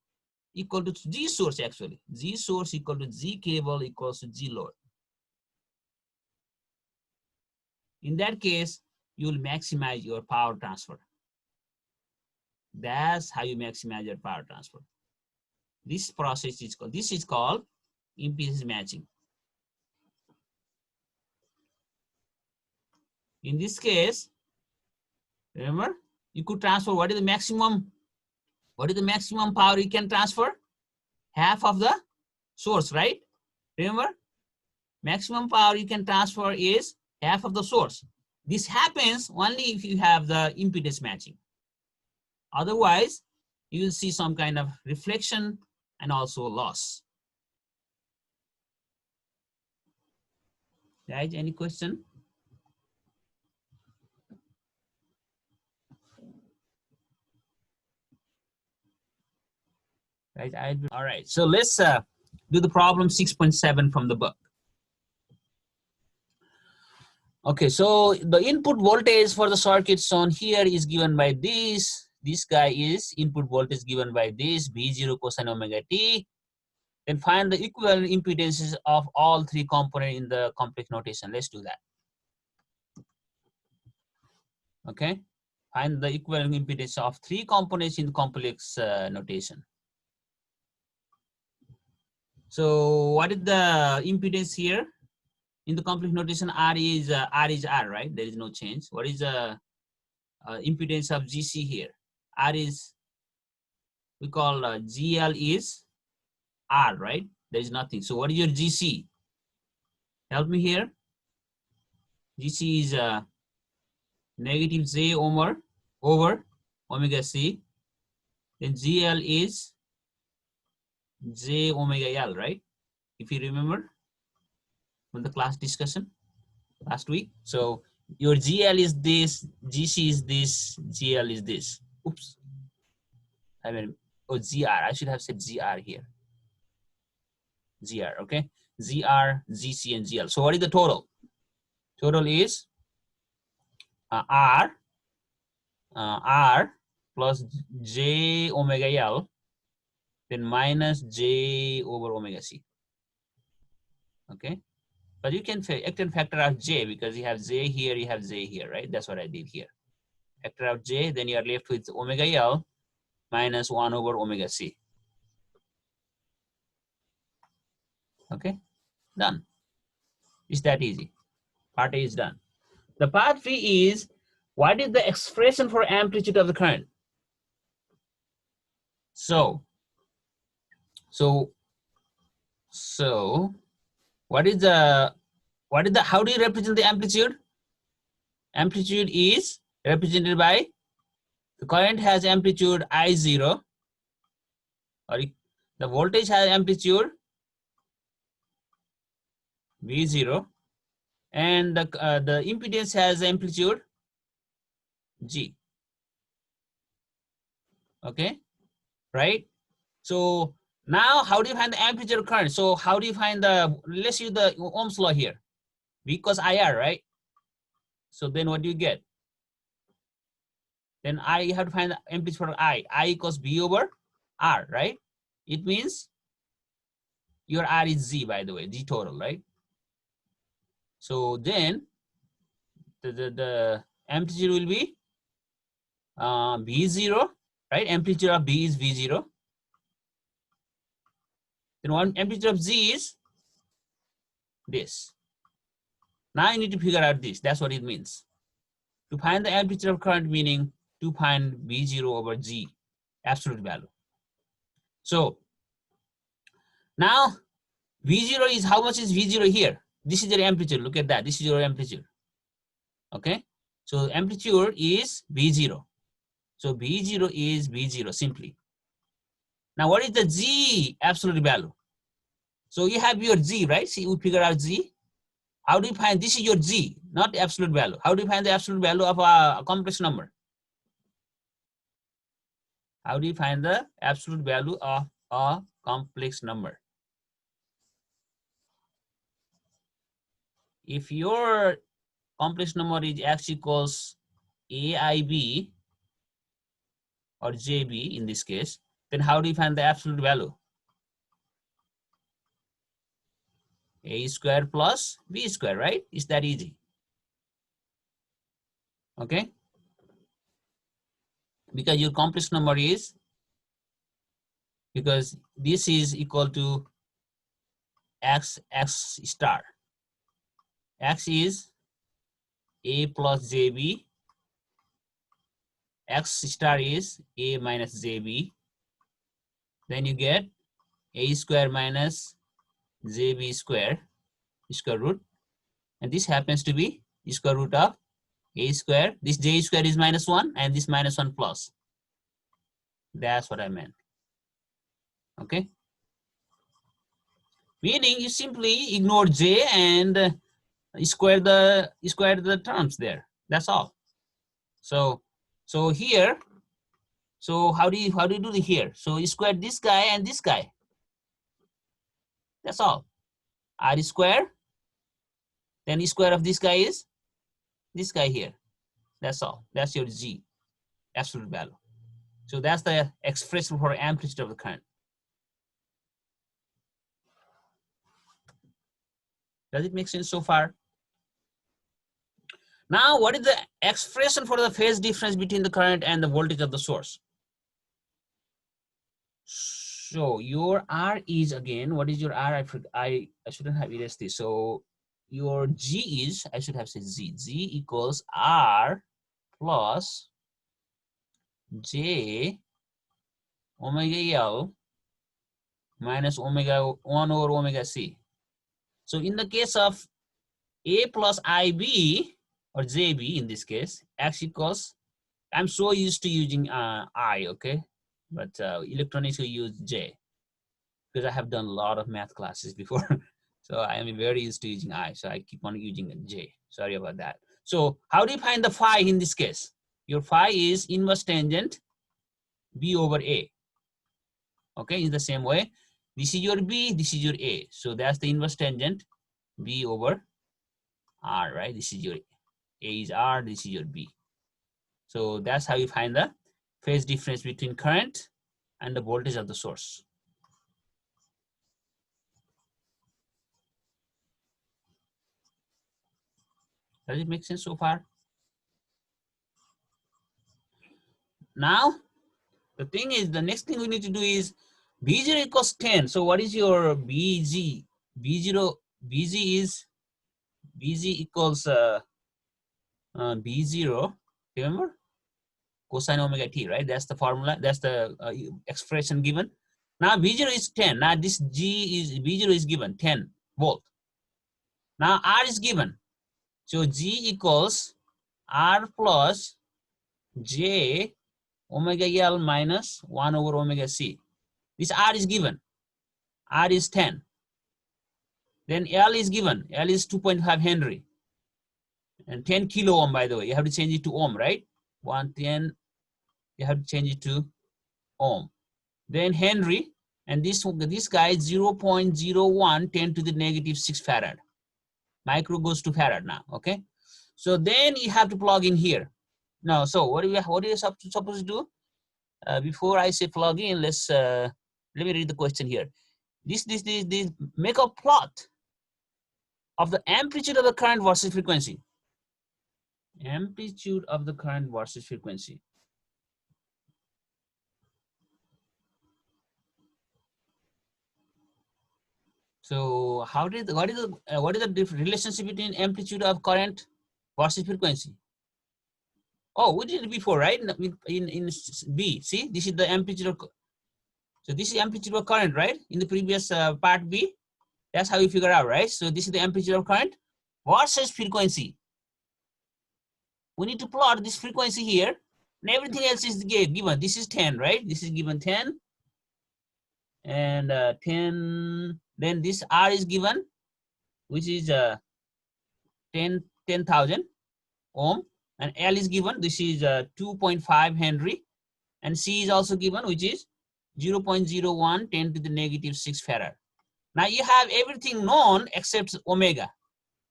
equal to Z source actually. Z source equal to Z cable equals to Z load. In that case, you will maximize your power transfer. That's how you maximize your power transfer. This process is called impedance matching. In this case, remember, you could transfer what is the maximum power you can transfer? Half of the source, right? Remember, maximum power you can transfer is half of the source. This happens only if you have the impedance matching. Otherwise, you will see some kind of reflection and also loss. Right? Any question? Right? All right. So let's do the problem 6.7 from the book. Okay, so the input voltage for the circuit shown here is given by this. This guy is input voltage given by this, V0 cosine omega t. Then find the equivalent impedances of all three components in the complex notation. Let's do that. Okay, find the equivalent impedance of three components in complex notation. So what is the impedance here? In the complex notation, R is R, right? There is no change. What is the impedance of GC here? R is, we call GL is R, right? There is nothing. So what is your GC? Help me here. GC is negative J over omega C. Then GL is J omega L, right? If you remember from the class discussion last week. So your GL is this, GC is this, GL is this. Oops. I mean, oh, GR. I should have said GR here. GR, okay? GR, GC, and GL. So what is the total? Total is R plus J omega L, then minus J over omega C. Okay? But you can factor out J because you have J here, you have J here, right? That's what I did here. Factor out J, then you are left with omega L minus 1 over omega C. Okay? Done. It's that easy. Part A is done. The part B is, what is the expression for amplitude of the current? So what is the, how do you represent the amplitude? Amplitude is represented by, the current has amplitude I0, or the voltage has amplitude V0, and the impedance has amplitude G. Okay, right? So now how do you find the amplitude of current? So how do you find the, let's use the Ohm's law here, because IR, right? So then what do you get? Then you have to find the amplitude for I equals B over R, right? It means your R is Z, by the way, Z total, right? So then the amplitude will be V0, right? Amplitude of B is V0. Then one amplitude of Z is this. Now you need to figure out this. That's what it means. To find the amplitude of current, meaning to find V0 over G, absolute value. So now V0 is, how much is V0 here? This is your amplitude. Look at that. This is your amplitude. Okay. So amplitude is V0. So V0 is V0 simply. Now what is the G absolute value? So you have your G, right? See, we figure out G. How do you find, this is your G, not the absolute value. How do you find the absolute value of a complex number? How do you find the absolute value of a complex number? If your complex number is x equals AIB or JB in this case, then how do you find the absolute value? A square plus B square, right? It's that easy. Okay? Because your complex number is, because this is equal to x star. X is A plus JB. X star is A minus JB. Then you get A square minus JB square root. And this happens to be the square root of A square. This J square is minus 1 and this minus 1 plus. That's what I meant. Okay? Meaning you simply ignore J and square the terms there. That's all. So here, so how do you do the here? So you square this guy and this guy. That's all. R square, then the square of this guy is this guy here. That's all. That's your G, absolute value. So that's the expression for amplitude of the current. Does it make sense so far? Now, what is the expression for the phase difference between the current and the voltage of the source? So your R is, again, what is your R? I shouldn't have erased this. So your G is, I should have said Z. Z equals R plus J omega L minus omega 1 over omega C. So in the case of A plus IB, or JB in this case, X equals, I'm so used to using I, okay? But electronics we use J because I have done a lot of math classes before. So I am very used to using I, so I keep on using J. Sorry about that. So how do you find the phi in this case? Your phi is inverse tangent B over A. Okay, in the same way, this is your B, this is your A. So that's the inverse tangent B over R, right? This is your A is R, this is your B. So that's how you find the phase difference between current and the voltage of the source. Does it make sense so far? Now, the thing is, the next thing we need to do is B0 equals 10. So what is your BG? B0, BG equals B0, remember? Cosine omega t, right? That's the formula, that's the expression given. Now B0 is 10. Now this B0 is given 10 volt. Now R is given. So G equals R plus J omega L minus 1 over omega C. This R is given. R is 10. Then L is given. L is 2.5 Henry. And 10 kilo ohm, by the way. You have to change it to ohm, right? 110. You have to change it to ohm. Then Henry. And this guy is 0.01 10 to the negative 6 farad. Micro goes to farad now, okay? So then you have to plug in here. Now, so what are you supposed to do? Before I say plug in, let me read the question here. This make a plot of the amplitude of the current versus frequency. Amplitude of the current versus frequency. So what is the relationship between amplitude of current versus frequency? Oh, we did it before, right? In B, see, this is the amplitude of, so this is amplitude of current, right? In the previous part B, that's how you figure out, right? So this is the amplitude of current versus frequency. We need to plot this frequency here, and everything else is given. This is 10, right? This is given 10, and 10. Then this R is given, which is 10,000 ohm, and L is given. This is 2.5 Henry, and C is also given, which is 0.01 10 to the negative 6 farad. Now you have everything known except omega.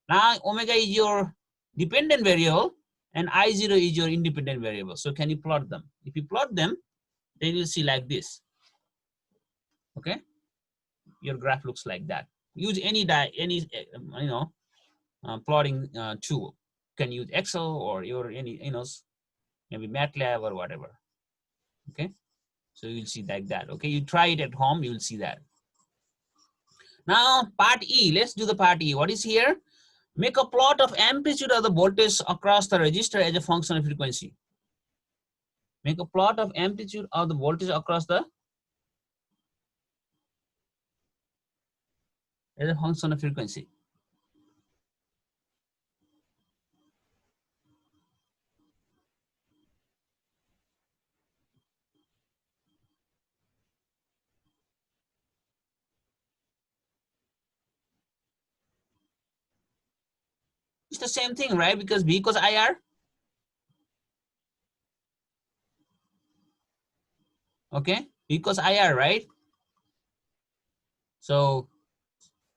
Now omega is your dependent variable and I0 is your independent variable. So can you plot them? If you plot them, then you'll see like this. Okay, your graph looks like that. Use any plotting tool. You can use Excel or your maybe MATLAB or whatever. Okay, so you'll see like that. Okay, you try it at home, you will see that. Now part E, let's do the part E. What is here? Make a plot of amplitude of the voltage across the resistor as a function of frequency. Make a plot of amplitude of the voltage across the as a function of frequency. It's the same thing, right? Because B equals IR. Okay, B equals IR, right? So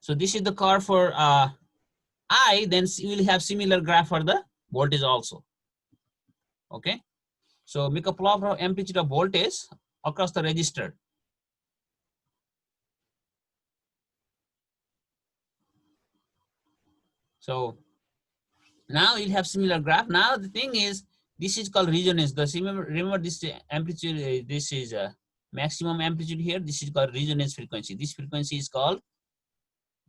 this is the curve for I, then we will have similar graph for the voltage also. Okay, so make a plot of amplitude of voltage across the resistor. So now you'll have similar graph. Now the thing is, this is called resonance. Remember this amplitude, this is maximum amplitude here. This is called resonance frequency. This frequency is called,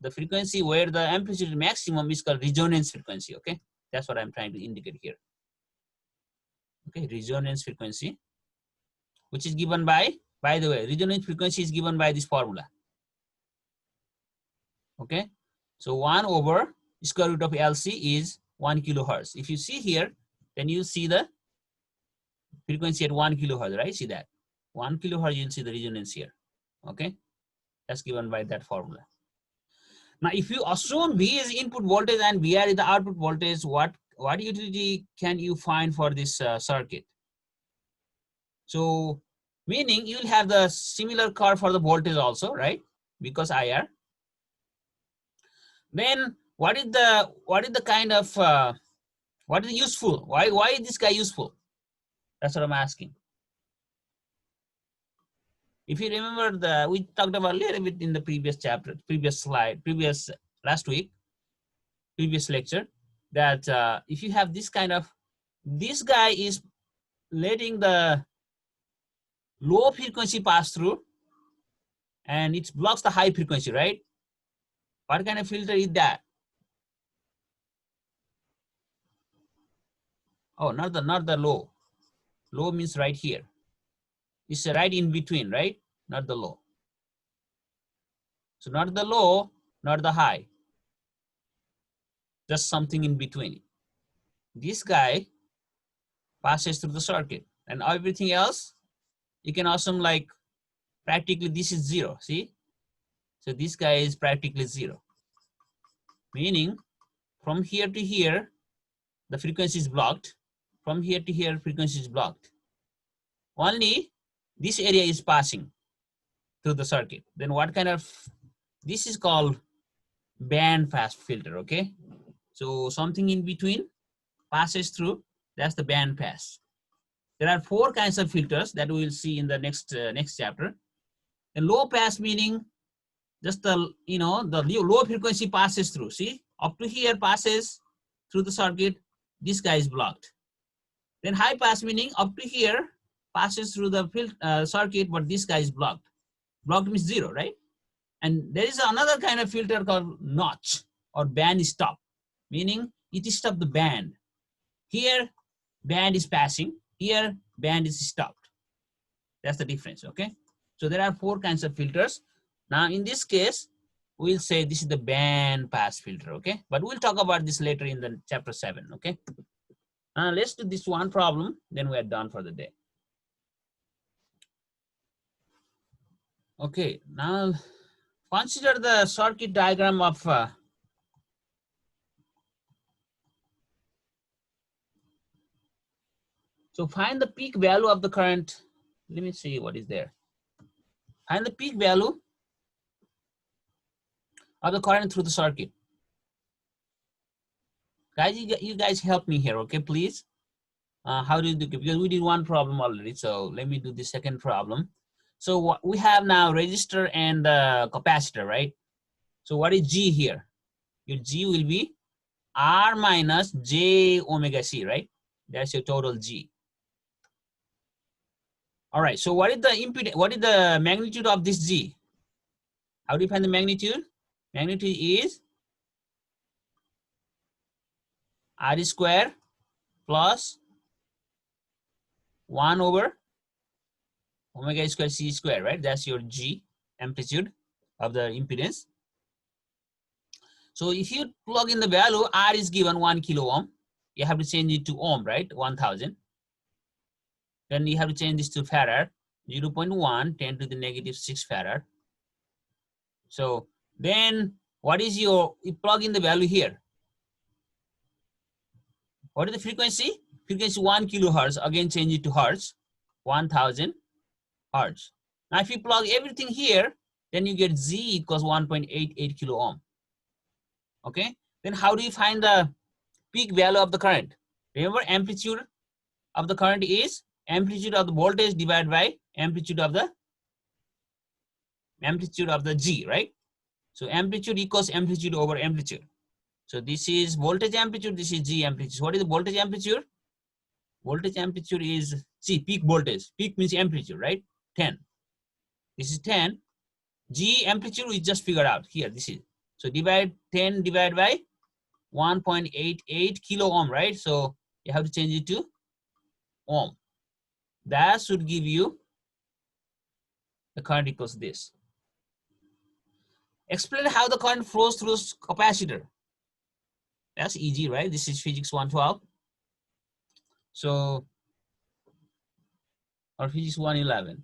the frequency where the amplitude maximum is called resonance frequency. Okay, that's what I'm trying to indicate here. Okay, resonance frequency, which is given by the way, resonance frequency is given by this formula. Okay, so 1 over square root of LC is 1 kilohertz. If you see here, then you see the frequency at 1 kilohertz, right? See that 1 kilohertz, you'll see the resonance here. Okay, that's given by that formula. Now, if you assume V is input voltage and VR is the output voltage, what utility can you find for this circuit? So, meaning you'll have the similar curve for the voltage also, right? Because IR. Then what is the kind of what is useful? Why is this guy useful? That's what I'm asking. If you remember, we talked about a little bit in the previous chapter, last week, previous lecture, that if you have this kind of, this guy is letting the low frequency pass through and it blocks the high frequency, right? What kind of filter is that? Oh, not the low. Low means right here. It's right in between, right? Not the low. So not the low, not the high. Just something in between. This guy passes through the circuit and everything else, you can assume like practically this is zero, see? So this guy is practically zero. Meaning from here to here, the frequency is blocked. From here to here, frequency is blocked. Only this area is passing through the circuit. Then what kind of, this is called band pass filter, okay? So something in between passes through, that's the band pass. There are 4 kinds of filters that we will see in the next chapter. And low pass meaning just the, the low frequency passes through, see? Up to here passes through the circuit, this guy is blocked. Then high pass meaning up to here passes through the circuit, but this guy is blocked. Blocked means zero, right? And there is another kind of filter called notch or band stop, meaning it stops the band. Here, band is passing. Here, band is stopped. That's the difference, okay? So there are 4 kinds of filters. Now, in this case, we'll say this is the band pass filter, okay? But we'll talk about this later in the chapter 7, okay? Let's do this one problem, then we're done for the day. Okay, now consider the circuit diagram of so find the peak value of the current. Let me see what is there. Find the peak value of the current through the circuit. Guys, you guys help me here, okay, please. How do you do it? Because we did one problem already, so let me do the second problem. So what we have now, resistor and capacitor, right? So what is G here? Your G will be R minus J omega C, right? That's your total G. All right, so what is the impedance? What is the magnitude of this G? How do you find the magnitude? Magnitude is R square plus 1 over omega square C square, right? That's your G, amplitude of the impedance. So if you plug in the value, R is given 1 kilo ohm. You have to change it to ohm, right? 1000. Then you have to change this to farad, 0.1, 10 to the negative 6 farad. So then what is you plug in the value here. What is the frequency? Frequency 1 kilohertz, again change it to hertz, 1000 hertz. Now if you plug everything here, then you get Z equals 1.88 kilo ohm. Okay, then how do you find the peak value of the current? Remember, amplitude of the current is amplitude of the voltage divided by amplitude of the G, right? So amplitude equals amplitude over amplitude. So this is voltage amplitude, this is G amplitude. What is the voltage amplitude? Voltage amplitude is peak voltage. Peak means amplitude, right? 10. This is 10. G amplitude we just figured out here. This is, so divide 10 divided by 1.88 kilo ohm, right? So you have to change it to ohm. That should give you the current equals this. Explain how the current flows through capacitor. That's easy, right? This is physics 112. So, or physics 111.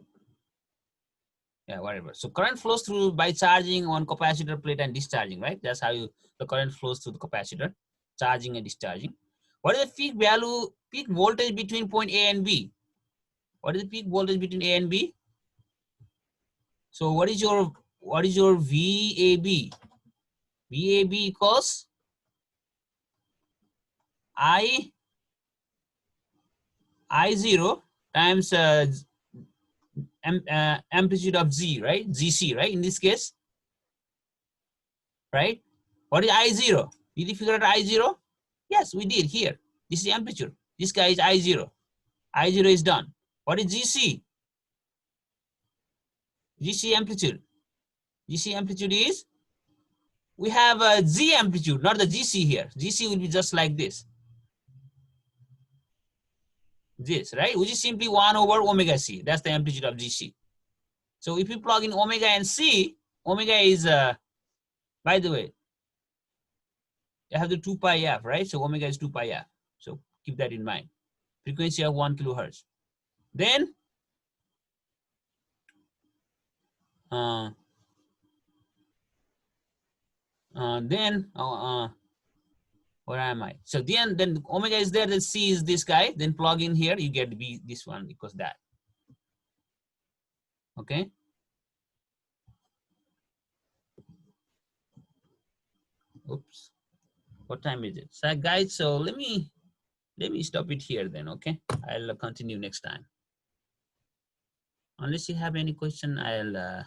Yeah, whatever. So current flows through by charging on capacitor plate and discharging, right? That's how the current flows through the capacitor, charging and discharging. What is the peak value, peak voltage between point A and B? What is the peak voltage between A and B? So what is your VAB? VAB equals I0 times amplitude of Z, right? GC, right? In this case, right? What is I0? Did you figure out I0? Yes, we did here. This is amplitude. This guy is I0. I0 is done. What is GC? GC amplitude. GC amplitude is, we have a Z amplitude, not the GC here. GC will be just like this. This, right? Which is simply 1 over omega C. That's the amplitude of GC. So if you plug in omega and C, omega is, by the way, you have the 2 pi f, right? So omega is 2 pi f. So keep that in mind. Frequency of 1 kilohertz. Then, where am I? So then omega is there, then C is this guy, then plug in here, you get B, this one, because that. Okay. Oops. What time is it? So guys, so let me stop it here then, okay? I'll continue next time. Unless you have any question, I'll